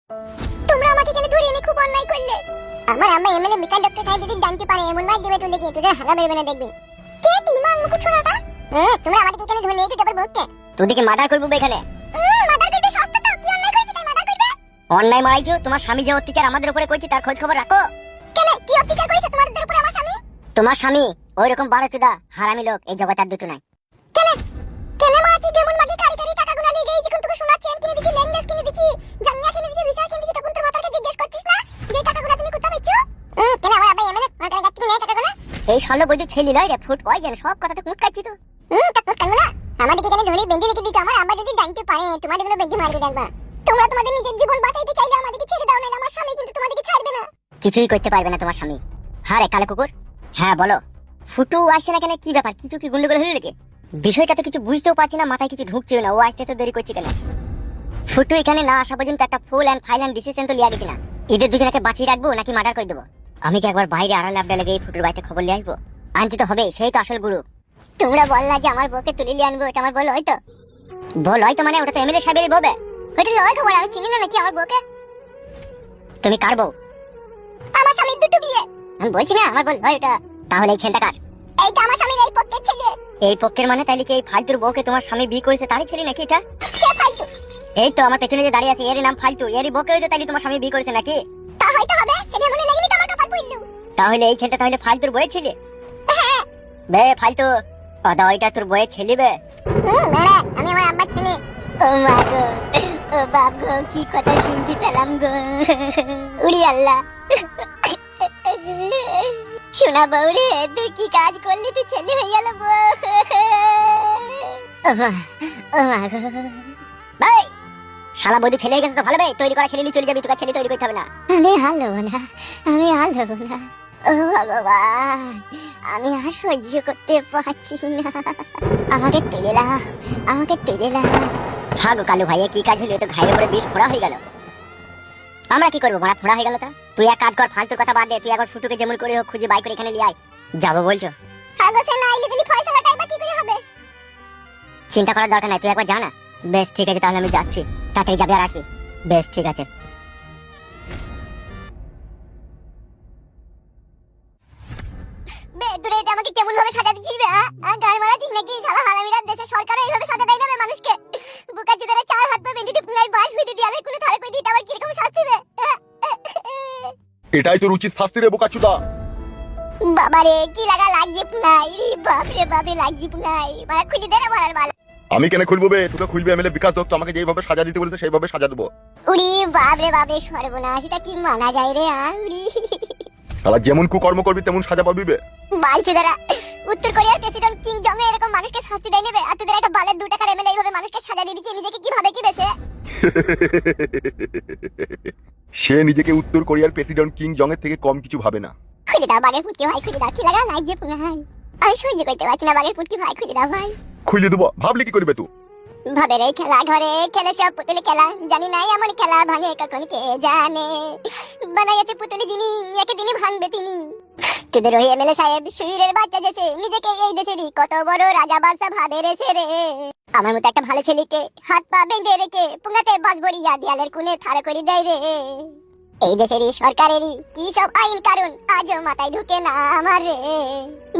তোমরা আমাকে কেন ধরে এনে খুব অন্যায় করলে। আমার আম্মা এমএলএ বিকাশ ডক্টর সাহেব যদি জানতে পারে এমন মার দেবে তোদেরকে, তোদের হাগা বেরবে না দেখবি। কে টিমা মুখ ছোড়াটা? তোমরা আমাকে কেন ধরে নিয়ে একটু ডাবল বলতে? তোদেরকে মার্ডার করবো এখানে। মার্ডার করবে সস্তা তো, কি অন্যায় করেছি তাই মার্ডার করবে? অন্যায় মারাইছো, তোমার স্বামী যে অত্যাচার আমাদের উপরে করেছে তার খোঁজ খবর রাখো। কেন কি অত্যাচার করেছে তোমাদের উপরে আমার স্বামী? তোমার স্বামী ওইরকম বারোচোদা হারামি লোক এই জগতে আর দুটো নাই। কেন কেন মারাচ্ছি যেমন মাকে কারি কারি টাকা গুনা লেগে এই যখন তোকে শোনা চেন কিনে দিছি, লেঙ্গেস কিনে দিছি, জাঙ্গিয়া কিনে দিছি, বিষয় কিনে দিছি, তখন তোর মাথাকে জিজ্ঞেস করছিস না যে টাকাগুলো তুমি কোথায় পেয়েছো? কেন আমার আব্বা এমএলএ আমার টাকা থেকে নেয় টাকাগুলো? এই ষোলো বৈদ্য ছেলে লয় রে ফুট কয় যেন সব কথাতে কুট কাটছি তো। তা কোট কালো না আমাদেরকে কেন ধরে বেঁধে রেখে দিচ্ছ? আমার আব্বা যদি জানতে পারে তোমাদের গুলো বেঁধে মারবে দেখবা। তোমরা তোমাদের নিজের জীবন বাঁচাইতে চাইলে আমাদেরকে ছেড়ে দাও, নাহলে আমার স্বামী কিন্তু তোমাদেরকে ছাড়বে না। কিছুই করতে পারবে না তোমার স্বামী। হ্যাঁ রে কালো কুকুর, হ্যাঁ বলো। ফুটু আসছে না কেন, কি ব্যাপার? কিছু কি গন্ডগোল হলো নাকি? বিষয়টা তো কিছু বুঝতেও পারছি না, মাথায় কিছু ঢুকছেও না। ও আসতে তো দেরি করছে কেন? ফুটু এখানে না আসা পর্যন্ত একটা ফুল অ্যান্ড ফাইনাল ডিসিশন তো লিয়া গেছি না। এদের দুজনকে বাঁচিয়ে রাখবো নাকি মার্ডার করে দেবো? আমি কি একবার বাইরে আড়াল আবডা লেগে এই ফুটুর বাড়িতে খবর লিয়ে আসবো? আনতে তো হবে, সেই তো আসল গুরু। তোমরা বললা যে আমার বউকে তুলে নিয়ে আনবো, এটা আমার বল হয়তো? বল হয়তো মানে ওটা তো এমএলএ সাহেবেরই বউবে। ওইটা লয় খবর, আমি চিনি না নাকি আমার বউকে? তুমি কার বউ? আমার স্বামীর দুটো বিয়ে। আমি বলছি না আমার বল হয় ওটা। তাহলে এই ছেলেটা কার? এইটা আমার স্বামীর এই পক্ষের ছেলে। এই পক্ষের মানে তাইলে কি এই ফালতুর বউকে তোমার স্বামী বিয়ে করেছে তারই ছেলে নাকি এটা? কে ফালতু? এই তো আমার পেছনে যে দাঁড়িয়ে আছে এর নাম ফালতু, এরই বউকে হয়তো তাইলে তোমার স্বামী বিয়ে করেছে নাকি? তা হয়তো হবে, সেটা মনে লাগেনি তো আমার কপাল পড়লো। তাহলে এই ছেলেটা তাহলে ফালতুর বউয়ের ছেলে? হ্যাঁ। বে ফালতু, দাদা ওইটা তোর বউয়ের ছেলে বে? বেড়া, আমি আমার আব্বার ছেলে। ও মা গো, ও বাপ গো, কি কথা শুনতে পেলাম গো। উড়ি আল্লাহ। শোনা বউ রে, তুই কি কাজ করলি, তুই ছেলে হয়ে গেল বউ। ও মা গো ভাই, শালা বৌদি ছেলে হয়ে গেছে তো ভালো বে, তৈরি করা ছেলে নিয়ে চলে যাবি, তোকে ছেলে তৈরি করতে হবে না। আমি হাল হবো না, আমি হাল হবো না। ও ভগবান, আমি আর সহ্য করতে পারছি না, আমাকে তুলে নাও, আমাকে তুলে নাও। হ্যাঁ গো কালু ভাইয়া, কি কাজ হলো? তো ঘাইয়ের উপরে বিষ ফোড়া হয়ে গেল। আমরা কি করবো, মারা ফোড়া হয়ে গেল তা? তুই এক কাজ কর, ফালতুর কথা বাদ দে, তুই একবার ফুটুকে যেমন করে হোক খুঁজে বাই করে এখানে নিয়ে আয়। যাবো বলছো? আগে সে না আইলে দিলি ফয়সালাটাই বা কি করে হবে? চিন্তা করার দরকার নাই, তুই একবার জানা। বেশ ঠিক আছে, তাহলে আমি যাচ্ছি। তাড়াতাড়ি যাবি আর আসবি। বেশ ঠিক আছে। বে দূরে এটা আমাকে কেমন ভাবে সাজা দিছিস বে? গান মারাছিস নাকি? শালা হারামিরা, দেশে সরকারও এইভাবে সাজা দেয় না বে মানুষকে। বুকা চুদারে চার হাত পা বেঁধে পুনাই বাস ভিটে দিয়ালে কোলে ধারে কই দিই, এটা আবার কিরকম শাস্তি বে? এটাই তোর উচিত শাস্তি রে বোকাচুদা। বাবারে কি লাগা লাগছে পুনাই রে, বাপ রে বাপরে লাগছে পুনাই। মারা খুলে দে না মারার বাল। আমি কেন খুলবো বে? তোকে খুলবে এমএলএ বিকাশ দত্ত, আমাকে যেইভাবে সাজা দিতে বলেছে সেইভাবে সাজা দেবো। উড়ি বাপ রে বাপরে, সর্বনাশ, এটা কি মানা যায় রে? উড়ি শালা যেমন কুকর্ম করবি তেমন সাজা পাবি বে। বালচুদারা, উত্তর কোরিয়ার প্রেসিডেন্ট কিং জং এরকম মানুষকে শাস্তি দেয় নেবে, আর তোদের একটা বালের 2 টাকার এমএলএ এইভাবে মানুষকে সাজা দিয়ে দিচ্ছে, নিজেকে কি ভাবে কি বেশে? সে নিজেকে উত্তর কোরিয়ার প্রেসিডেন্ট কিং জং এর থেকে কম কিছু ভাবে না। খুলে দাও বাগের ফুটকি ভাই, খুলে দাও। কি লাগা লাগছে পুনাই, আমি সহ্য করতে পারছি না বাগের ফুটকি ভাই, খুলে দাও ভাই। খুলে দেবো? ভাবলি কি করবে তুই? ভাবে রে খেলা ঘরে খেলে সব পুতুলি খেলা, জানি নাই এমন খেলা ভাঙে কখন কে জানে। বানাইছে পুতুলি যিনি, একে দিনই ভাঙবে তিনি। তোদের ওই এমএলএ সাহেব শুইরের বাচ্চা যেছে নিজেকে এই দেশেরই কত বড় রাজা বাদশা ভাবে রেছে রে। আমার মতো একটা ভালো ছেলেকে হাত পা বেঁধে রেখে পুঙ্গাতে বাস ভরিয়া দেয়ালের কোণে থাড়া করে দেয় রে। এই দেশেরই সরকারেরই কি সব আইন কারণ আজও মাথায় ঢুকে না আমার রে।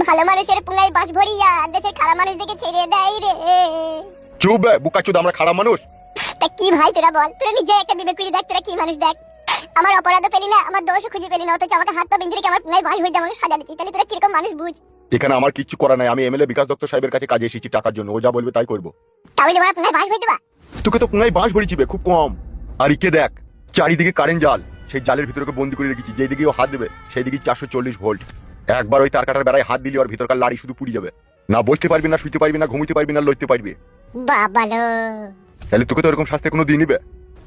ভালো মানুষের পুঙ্গায় বাস ভরিয়া দেশের খারাপ মানুষদেরকে ছেড়ে দেয় রে। চুপ বে বোকাচুদা, আমরা খারাপ মানুষ? তা কি ভাই তোরা বল, তোরা নিজে একটা বিবেক করে দেখ, তোরা কি মানুষ দেখ। আমার অপরাধও পেলি না, আমার দোষও খুঁজে পেলি না, অথচ আমাকে হাত পা বেঁধে রেখে আমার পুঙ্গায় বাস ভরিয়ে আমাকে সাজা দিচ্ছিস, তাহলে তোরা কিরকম মানুষ বুঝ। এখানে আমার কিচ্ছু করা নাই, আমি এমএলএ বিকাশ দত্ত সাহেবের কাছে কাজে এসেছি টাকার জন্য, ও যা বলবে তাই করবো। তাহলে আমার পুঙ্গায় বাস ভরিয়ে দেবা? তোকে তো পুঙ্গাই বাঁশ ভরিছি বে, খুব কম। আর ইকে দেখ, চারিদিকে কারেন্ট জাল, সেই জালের ভিতরে ওকে বন্দি করে রেখেছি, যেই দিকে ও হাত দেবে সেই দিকে 440 ভোল্ট। একবার ওই তার কাটার বেড়ায় হাত দিলি ওর ভিতরকার লাড়ি শুধু পুড়ে যাবে, না বসতে পারবি না, শুইতে পারবি না, ঘুমিতে পারবি না, লড়তে পারবি। বাবালো, তাহলে তোকে তো এরকম শাস্তি কোনো দিনই বে।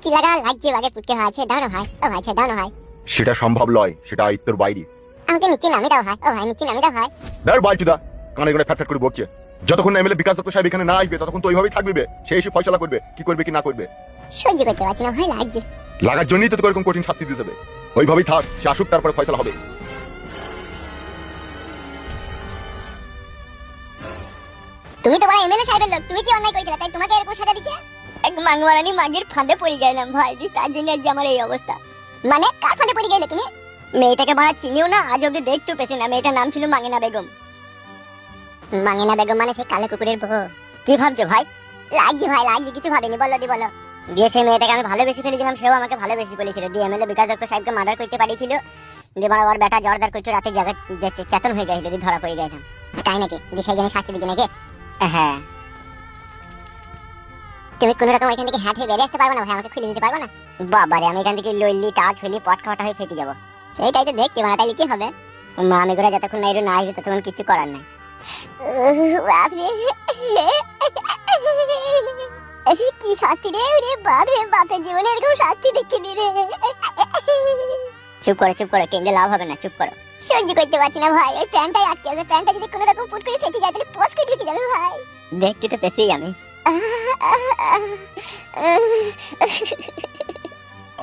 কি লাগা লাগছে বাগের ফুটকি ভাই, ছে দাও না ভাই, ও ভাই ছে দাও না ভাই। সেটা সম্ভব নয়, সেটা আয়ত্তের বাইরে। আমাকে নিচে নামে দাও ভাই, ও ভাই নিচে নামে দাও ভাই। ধর বালচুদা, কানে কানে ফ্যাট ফ্যাট করে বকছে। যতক্ষণ না এমএলএ বিকাশ দত্ত সাহেব এখানে না আসবে ততক্ষণ তো ওইভাবেই থাকবি বে, সে এসে ফয়সালা করবে কি করবে কি না করবে। সহ্য করতে পারছি না ভাই, লাগছে। লাগার জন্যই তো তোকে এরকম কঠিন শাস্তি দিতে হবে, ওইভাবেই থাক, সে আসুক তারপরে ফয়সালা হবে। তুমি তো বড় এমএলএ সাহেবের লোক, তুমি কি অন্যায় করেছিলে তাই তোমাকে এরকম সাজা দিচ্ছে? এক মাংমারানি মাগির ফাঁদে পড়ে গেলাম ভাই, তার জন্য আজ আমার এই অবস্থা। মানে কার ফাঁদে পড়ে গেলে তুমি? মেয়েটাকে বাড়া চিনিও না, আজ অব্দি দেখতেও পেছি না। মেয়েটার নাম ছিল মাঙ্গিনা বেগম। মাঙ্গিনা বেগম মানে সেই কালো কুকুরের বউ? কি ভাবছো ভাই? লাগছে ভাই, লাগছে, কিছু ভাবিনি, বলো দি বলো। দিয়ে সেই মেয়েটাকে আমি ভালোবেসে ফেলেছিলাম, সেও আমাকে ভালোবেসে ফেলেছিল। দিয়ে এমএলএ বিকাশ দত্ত সাহেবকে মার্ডার করতে পারিয়েছিল। দিয়ে মানে ওর বেটা জর্দার করছো রাতে জায়গা চেতন হয়ে গেছিল, দিয়ে ধরা পড়ে গেছিলাম। তাই নাকি? যে সেই জন্য শাস্তি দিচ্ছে নাকি? হ্যাঁ। তুমি কোনো রকম এখান থেকে হ্যাট হয়ে বেরিয়ে আসতে পারবে না ভাই? আমাকে খুলে দিতে পারবে না? বাবারে, আমি এখান থেকে লইলি টাচ হইলি পট খাওয়াটা হয়ে ফেটে যাবো। সেইটাই তো দেখছি মানে, তাইলে কি হবে? আমি করে যতক্ষণ না এরো না আসবে ততক্ষণ কিছু করার নাই। বাপরে, কি শাস্তি রে রে বাপরে, বাপের জীবনে এরকম শাস্তি দেখতে দিবে? চুপ করো, কেন্দ্রে লাভ হবে না, চুপ করো। সহ্য করতে পারছি না ভাই, ওই প্যান্টটাই আটকে যাবে। প্যান্টটা যদি কোনো রকম ফুট করে ফেটে যায় তাহলে পোস্ট করে ঢুকে যাবে ভাই। দেখতে তো পেছি আমি।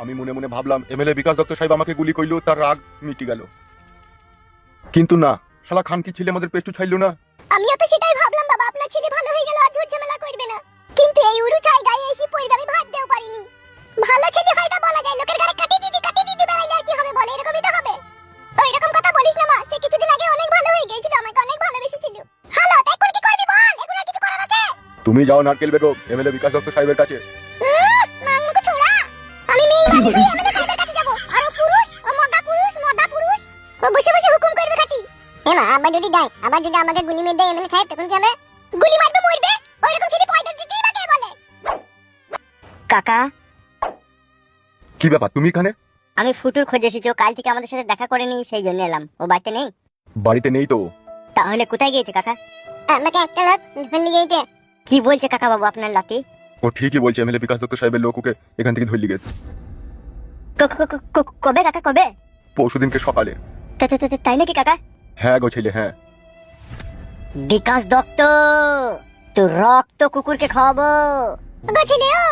আমি মনে মনে ভাবলাম এমএলএ বিকাশ দত্ত সাহেব আমাকে গুলি করলো, তার রাগ মিটে গেল। কিন্তু না, শালা খান কি ছেলে আমাদের পেছু ছাইলো না। আমিও তো সেটাই ভাবলাম বাবা, আপনার ছেলে ভালো হয়ে গেল, আর ঝুট ঝামেলা করবে না। কিন্তু এই উরু চাই গায়ে এসে পড়বে, আমি ভাবতেও পারিনি। ভালো ছেলে হয় না বলা যায়, লোকের গায়ে কাটি দিদি বেড়াইলে আর কি হবে বলে? এরকমই তো হবে। ওই রকম কথা বলিস না মা, সে কিছুদিন আগে অনেক ভালো হয়ে গিয়েছিল, আমাকে অনেক ভালোবেসেছিল। হ্যালো, এখন কি করবি বল? এখন আর কিছু করার আছে? তুমি যাও নারকেল বেগম এমএলএ বিকাশ দত্ত সাহেবের কাছে। মাংমুখো ছোড়া, আমি মেয়ে মানুষ হয়ে এমএলএ সাহেবের কাছে যাব? আর ও পুরুষ, ও মদা পুরুষ, ও বসে বসে হুকুম করবে খাটি। মা আবার যদি দেয়, আবার যদি আমাকে গুলি মেরে দেয় এমএলএ সাহেব, তখন কি হবে? গুলি মারবে, মরবে। ওইরকম ছেলে পয়দা দিতেই বা কে বলে? কাকা, কি ব্যাপার তুমি এখানে? আমি ফুটুর খোঁজে এসেছি, ও কাল থেকে আমাদের সাথে দেখা করেনি, সেই জন্য এলাম। ও বাড়িতে নেই? বাড়িতে নেই তো। তাহলে কোথায় গিয়েছে কাকা? আমাকে একটা লোক ধরে গিয়েছে। কি বলছে কাকা বাবু আপনার লাতি? ও ঠিকই বলছে, এমএলএ বিকাশ দত্ত সাহেবের লোক ওকে এখান থেকে ধরে গেছে। কবে কাকা, কবে? পরশুদিনকে সকালে। তাই নাকি কাকা? হ্যাঁ গো ছেলে, হ্যাঁ। বিকাশ দত্ত, তো রক্ত কুকুরকে খাওয়াবো। গো ছেলে, ও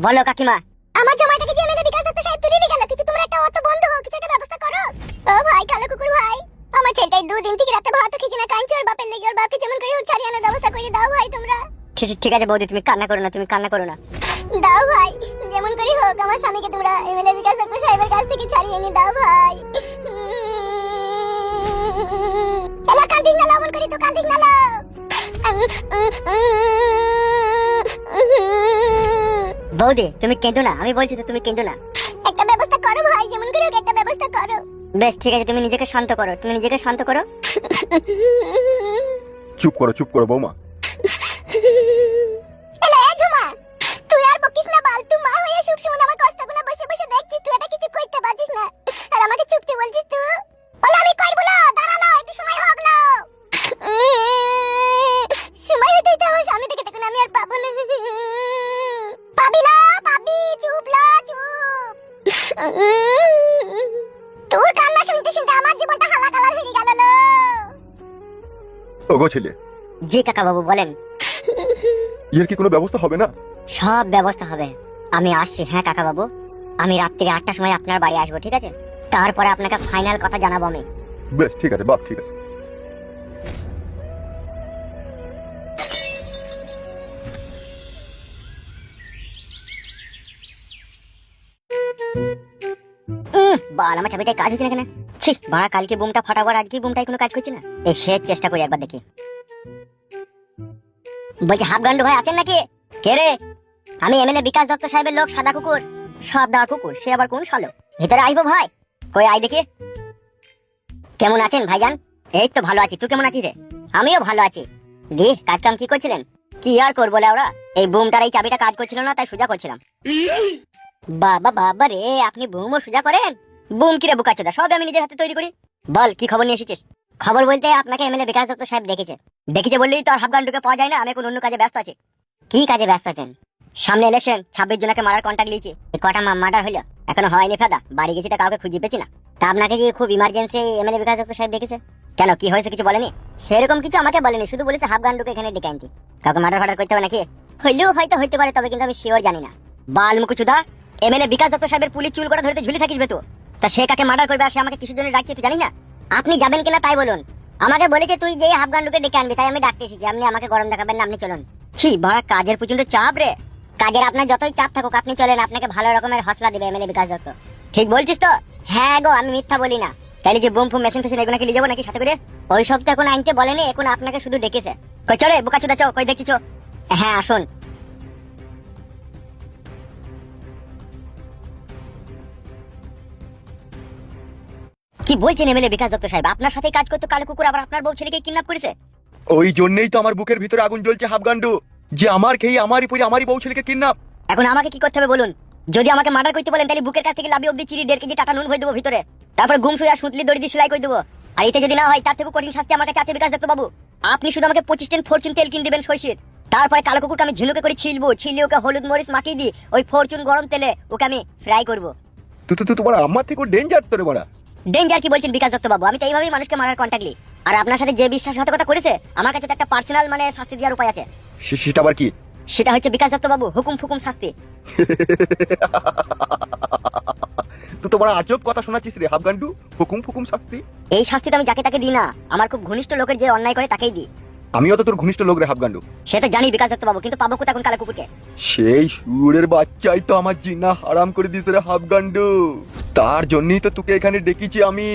বলো কাকিমা। আমার জামাইটাকে যে এমএলএ বিকাশ দত্ত সাহেব তুলে নিয়ে গেল, কিছু তোমরা একটা অত বন্ধ হও, কিছু একটা ব্যবস্থা করো। ও ভাই কালো কুকুর ভাই, আমার ছেলেটাই দুদিন থেকে রাতে ভাত খেছে না, কাঁদছে। ওর বাপের লেগে, ওর বাপকে যেমন করে হোক ছাড়িয়ে আনার ব্যবস্থা করে দাও ভাই তোমরা। ঠিক আছে বৌদি, তুমি কান্না করো না। দাও ভাই, যেমন করে হোক আমার স্বামীকে তোমরা এমএলএ বিকাশ দত্ত সাহেবের কাছ থেকে ছাড়িয়ে এনে দাও ভাই। এলা কান্দিস না, মন করি তো কান্দিস না। বৌদি তুমি কেঁদো না, আমি বলছি তো তুমি কেঁদো না। একটা ব্যবস্থা করো ভাই, যেমন করে হোক একটা ব্যবস্থা করো। বেশ ঠিক আছে, তুমি নিজেকে শান্ত করো। চুপ করো বৌমা। এলা এ ঝুমা, তুই আর বকিস না বাল। তুই মা হয়ে সব সময় আমার কষ্টগুলো বসে বসে দেখছিস, তুই এটা কিছু করতে পারছিস না, আর আমাকে চুপতে বলছিস তুই। বলে আমি করব না, দাঁড়ালো একটু সময় হোক না। সময় হতেই তো আমার স্বামী থেকে দেখুন আমি আর পাবো না। পাবি, চুপ। তোর কান্না শুনতে শুনতে আমার জীবনটা হালাকালা হয়ে গেল লো। ও গো ছেলে। জি কাকা বাবু বলেন। এর কি কোনো ব্যবস্থা হবে না? সব ব্যবস্থা হবে, আমি আসছি। হ্যাঁ কাকা বাবু, আমি রাত্রি 8টার সময় আপনার বাড়ি আসবো, ঠিক আছে? তারপরে আপনাকে ফাইনাল কথা জানাবো আমি। বেশ ঠিক আছে বাপ, ঠিক আছে। বাল, আমার চাবিটায় কাজ হচ্ছে না কেন? ছি বাড়া, কালকে বুমটা ফাটাবার, আজকে বুমটাই কোনো কাজ করছে না। এই শেষ চেষ্টা করি একবার দেখি। বলছি হাফ গান্ডু ভাই আছেন নাকি? কে রে? আমি এমএলএ বিকাশ দত্ত সাহেবের লোক সাদা কুকুর। সে আবার কোন শালো? ভিতরে আইবো ভাই? কই আই দেখি। কেমন আছেন ভাইজান? এই তো ভালো আছি, তুই কেমন আছিস রে? আমিও ভালো আছি। দি কাজ কাম কি করছিলেন? কি আর করবো ওরা, এই বুমটার এই চাবিটা কাজ করছিল না, তাই সোজা করছিলাম। বাবা রে, আপনি বুমও সোজা করেন? বুম কিরে বুকাচোদা, সব আমি নিজের হাতে তৈরি করি। বল কি খবর নিয়ে এসেছিস? খবর বলতে আপনাকে এমএলএ বিকাশ দত্ত সাহেব ডেকেছে বললেই তো আর হাফগান্ডুকে পাওয়া যায় না। আমি এখন অন্য কাজে ব্যস্ত আছি। কি কাজে ব্যস্ত আছেন? সামনে ইলেকশন, 26 জনকে মারার কন্ট্যাক্ট লিয়েছি। কটা মার্ডার হইলো? এখনো হয়নি ফাদা, বাড়ি গেছি তা কাউকে খুঁজে পেছি না। তা আপনাকে যে খুব ইমার্জেন্সি এমএলএ বিকাশ দত্ত সাহেব ডেকেছে কেন? কি হয়েছে কিছু বলেনি? সেরকম কিছু আমাকে বলেনি, শুধু বলেছে হাফগান্ডুকে এখানে ডেকে আনতে। কাউকে মার্ডার করতে হবে নাকি? হইলেও হয়তো হইতে পারে, তবে কিন্তু আমি শিওর জানি না। বাল মুকুচুদা, এমএলএ বিকাশ দত্ত সাহেবের পুলিশ চুল করে ধরতে ঝুলে থাকিস বেতু। তা সে কাকে মার্ডার করবে আর সে আমাকে কিসের জন্য ডাকছে তুই জানি না? আপনি যাবেন কিনা তাই বলুন। আমাকে বলেছে তুই যে হাফগান্ডুকে ডেকে আনবি, তাই আমি ডাকতে এসেছি। আপনি আমাকে গরম দেখাবেন না, আপনি চলুন। ছি বড় কাজের প্রচন্ড চাপ রে। কাজের আপনার যতই চাপ থাকুক আপনি চলেন, আপনাকে ভালো রকমের হসলা দিবে এমএলএ বিকাশ দত্ত। ঠিক বলছিস তো? হ্যাঁ গো, আমি মিথ্যা বলি না। তাহলে কি বুম ফুম মেশিন ফেশিন এগুলো কি নিয়ে যাবো নাকি সাথে করে? ওই সব তো এখন আনতে বলেনি, এখন আপনাকে শুধু ডেকেছে। কই চলে বোকাচোদা, চো কই দেখছিস? হ্যাঁ আসুন। কি বলছেন এমএলএ বিকাশ দত্ত সাহেব? আপনার সাথে কাজ করতে কালো কুকুর আবার আপনার বউ ছেলেকে কিডন্যাপ করেছে? ওই জন্যই তো আমার বুকের ভিতরে আগুন জ্বলছে হাফগান্ডু, যে আমার খেয়ে আমারই পরে আমারই বউ ছেলেকে কিডন্যাপ। এখন আমাকে কি করতে হবে বলুন? যদি আমাকে মার্ডার করতে বলেন তাহলে বুকের কাছ থেকে লাভি অব্দি চিড়ি 1.5 কেজি টাটা নুন ভরে দেবো ভিতরে, তারপর গুম শুয়ে সুতলি দড়ি দিয়ে সেলাই করে দেবো। আর এতে যদি না হয় তার থেকে কঠিন শাস্তি আমার কাছে আছে বিকাশ দত্ত বাবু। আপনি শুধু আমাকে 25 টেন ফরচুন তেল কিনে দেবেন সইষের, তারপরে কালো কুকুরকে আমি ঝিনুকে করে ছিলিয়ে ওকে হলুদ মরিচ মাখিয়ে দিই, ওই ফরচুন গরম তেলে ওকে আমি ফ্রাই করবো। তুই তোমার আমার থেকে ডেঞ্জার তোরে বড়া। ডেঞ্জার কি বলছেন বিকাশ দত্ত বাবু? আমি তো এইভাবেই মানুষকে মারার কন্টাক্টলি। আর আপনার সাথে যে বিশ্বাসঘাতকতা করেছে আমার কাছে তো একটা পার্সোনাল মানে শাস্তি দেওয়ার উপায় আছে। সেটা আবার কি? সেটা হচ্ছে বিকাশ দত্ত বাবু হুকুম ফুকুম শাস্তি। তুই তোমার আজব কথা শোনাচ্ছিস রে হাফগান্ডু, হুকুম ফুকুম শাস্তি। এই শাস্তিটা আমি যাকে তাকে দিই না, আমার খুব ঘনিষ্ঠ লোকের যে অন্যায় করে তাকেই দিই। আমিও তো তোর ঘনিষ্ঠ লোক রে হাফগান্ডু। সে তো জানি বিকাশ দত্ত বাবু, কিন্তু পাবো কোথায় এখন কালো কুকুরকে? সেই সুরের বাচ্চাই তো আমার জিনা হারাম করে দিয়েছে রে হাফগান্ডু। তার জন্যই তো তোকে এখানে ডেকেছি আমি,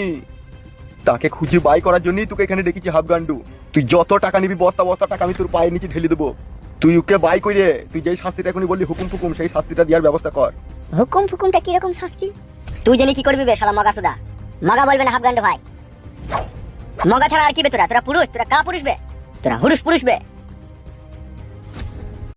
তাকে খুঁজে বাই করার জন্যই তোকে এখানে ডেকেছি হাফগান্ডু। তুই যত টাকা নিবি বস্তা বস্তা টাকা আমি তোর পায়ের নিচে ঢেলে দেবো। তুই ওকে বাই করে তুই যেই শাস্তিটা এখনই বললি হুকুম ফুকুম, সেই শাস্তিটা দেওয়ার ব্যবস্থা কর। হুকুম ফুকুমটা কিরকম শাস্তি? তুই জানি কি করবি বে শালা মগা সুদা? মগা বলবে না হাফগান্ডু ভাই। মগা ছাড়া আর কি বে তোরা? তোরা পুরুষ? তোরা কা পুরুষ বে? তোরা হুরুষ পুরুষ বে?